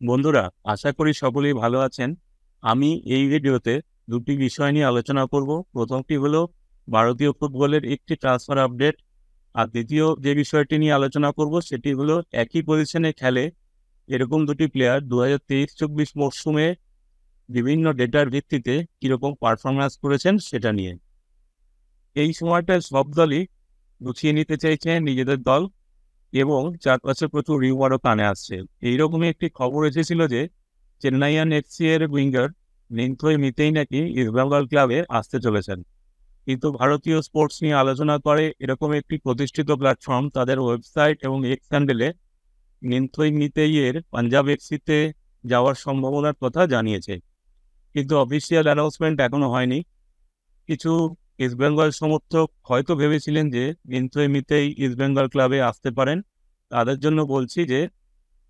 বন্ধুরা, আশা করি সকলেই ভালো আছেন। আমি এই ভিডিওতে দুটি বিষয় নিয়ে আলোচনা করব। প্রথমটি হলো ভারতীয় ফুটবলের একটি ট্রান্সফার আপডেট, আর দ্বিতীয় যে বিষয়টি নিয়ে আলোচনা করব সেটি হলো একই পজিশনে খেলে এরকম দুটি প্লেয়ার 2023-24 মরশুমে বিভিন্ন ডেটার ভিত্তিতে কীরকম পারফরমেন্স করেছেন সেটা নিয়ে। এই সময়টায় সব দলই গুছিয়ে নিতে চাইছে নিজেদের দল এবং চারপাশে প্রচুর রিওয়ার্ডও কানে আসছে। এইরকমই একটি খবর এসেছিল যে চেন্নাইয়ান এফসি এর উইঙ্গার নিন্থই মিতেই নাকি ইস্টবেঙ্গল ক্লাবে আসতে চলেছেন। কিন্তু ভারতীয় স্পোর্টস নিয়ে আলোচনা করে এরকম একটি প্রতিষ্ঠিত প্ল্যাটফর্ম তাদের ওয়েবসাইট এবং এক্স হ্যান্ডেলে নিন্থই মিতেইয়ের পাঞ্জাব এফসিতে যাওয়ার সম্ভাবনার কথা জানিয়েছে, কিন্তু অফিসিয়াল অ্যানাউন্সমেন্ট এখনো হয়নি। কিছু ইস্টবেঙ্গল সমর্থক হয়তো ভেবেছিলেন যে নিন্থই মিতেই ইস্টবেঙ্গল ক্লাবে আসতে পারেন। তাদের জন্য বলছি যে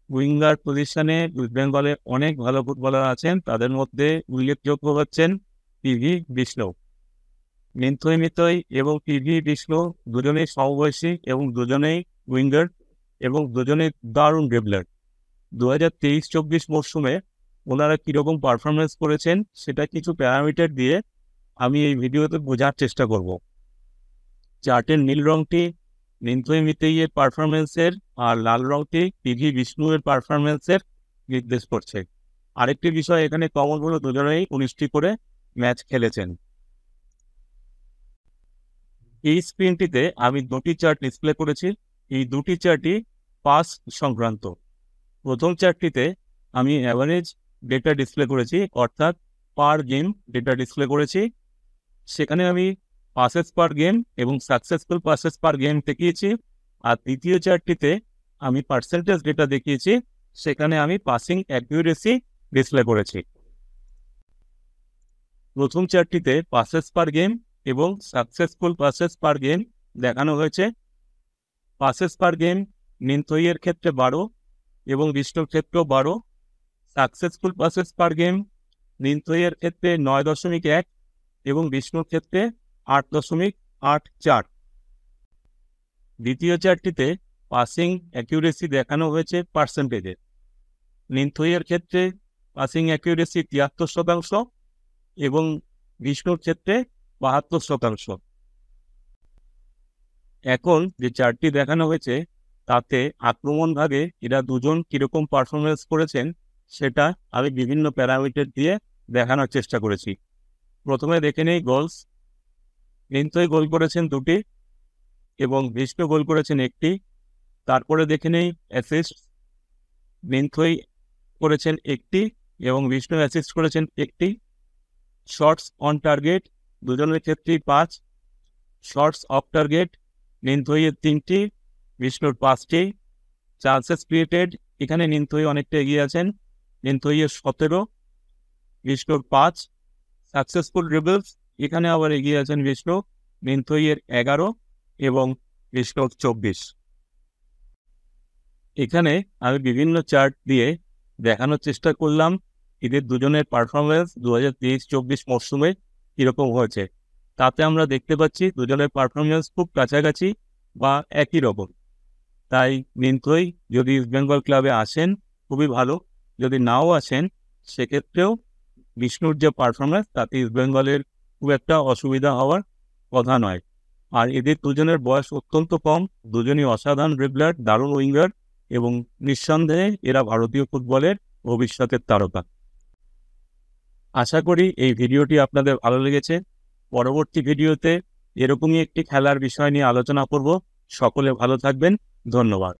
উইঙ্গার পজিশনে ইস্টবেঙ্গলে অনেক ভালো ফুটবলার আছেন, তাদের মধ্যে উল্লেখযোগ্য হচ্ছেন পিভি বিষ্ণু। নিন্থই মিতই এবং পিভি বিষ্ণু দুজনেই সমবয়সী এবং দুজনেই উইঙ্গার এবং দুজনেই দারুণ ড্রিবলার। 2023-24 মরশুমে ওনারা কীরকম পারফরমেন্স করেছেন সেটা কিছু প্যারামিটার দিয়ে আমি এই ভিডিওতে বোঝার চেষ্টা করব। চার্টের নীল রংটি নিন্থই মিতেইয়ের পারফরমেন্সের আর লাল রংটি পিভি বিষ্ণুয়ের পারফরমেন্সের নির্দেশ করছে। আরেকটি বিষয় এখানে কমন হলো দুজনেই 19টি করে ম্যাচ খেলেছেন। এই স্ক্রিনটিতে আমি দুটি চার্ট ডিসপ্লে করেছি। এই দুটি চার্টই পাস সংক্রান্ত। প্রথম চার্টটিতে আমি অ্যাভারেজ ডেটা ডিসপ্লে করেছি, অর্থাৎ পার গেম ডেটা ডিসপ্লে করেছি। সেখানে আমি পাসেস পার গেম এবং সাকসেসফুল পাসেস পার গেম দেখিয়েছি। আর দ্বিতীয় চার্টটিতে আমি পার্সেন্টেজ ডেটা দেখিয়েছি, সেখানে আমি পাসিং অ্যাকিউরেসি ডিসপ্লে করেছি। প্রথম চার্টটিতে পাসেস পার গেম এবং সাকসেসফুল পাসেস পার গেম দেখানো হয়েছে। পাসেস পার গেম নিন্থইয়ের ক্ষেত্রে 12 এবং বিষ্ণুর ক্ষেত্রেও 12। সাকসেসফুল পাসেস পার গেম নিন্থইয়ের ক্ষেত্রে 9.1 এবং বিষ্ণুর ক্ষেত্রে 8.84। দ্বিতীয় চার্টটিতে পাসিং অ্যাকিউরেসি দেখানো হয়েছে পার্সেন্টেজে। নিন্থইয়ের ক্ষেত্রে পাসিং অ্যাকিউরেসি 73% এবং বিষ্ণুর ক্ষেত্রে 72%। এখন যে চার্টটি দেখানো হয়েছে তাতে আক্রমণ ভাগে এরা দুজন কীরকম পারফরমেন্স করেছেন সেটা আমি বিভিন্ন প্যারামিটার দিয়ে দেখানোর চেষ্টা করেছি। প্রথমে দেখে নেই গোলস। নিন্থই গোল করেছেন 2টি এবং বিষ্ণু গোল করেছেন 1টি। তারপরে দেখে নেই অ্যাসিস্ট। নিন্থই করেছেন 1টি এবং বিষ্ণু অ্যাসিস্ট করেছেন 1টি। শটস অন টার্গেট দুজনের ক্ষেত্রেই 5। শটস অফ টার্গেট নিন্থইয়ের 3টি, বিষ্ণুর 5টি। চান্সেস ক্রিয়েটেড এখানে নিন্থই অনেকটা এগিয়ে আছেন, নিন্থইয়ের 17, বিষ্ণুর 5। সাকসেসফুল ড্রিবলস এখানে আবার এগিয়ে আছেন বিষ্ণু, নিন্থইয়ের 11 এবং বিষ্ণুর 24। এখানে আমি বিভিন্ন চার্ট দিয়ে দেখানোর চেষ্টা করলাম এদের দুজনের পারফরমেন্স 2023-24 মরশুমে কীরকম হয়েছে। তাতে আমরা দেখতে পাচ্ছি দুজনের পারফরমেন্স খুব কাছাকাছি বা একই রকম। তাই নিন্থই যদি ইস্টবেঙ্গল ক্লাবে আসেন খুবই ভালো, যদি নাও আসেন সেক্ষেত্রেও বিষ্ণুর যে পারফরমেন্স তাতে ইস্টবেঙ্গলের খুব একটা অসুবিধা হওয়ার কথা নয়। আর এদের দুজনের বয়স অত্যন্ত কম, দুজনই অসাধারণ ড্রিবলার, দারুণ উইঙ্গার এবং নিঃসন্দেহে এরা ভারতীয় ফুটবলের ভবিষ্যতের তারকা। আশা করি এই ভিডিওটি আপনাদের ভালো লেগেছে। পরবর্তী ভিডিওতে এরকমই একটি খেলার বিষয় নিয়ে আলোচনা করব। সকলে ভালো থাকবেন। ধন্যবাদ।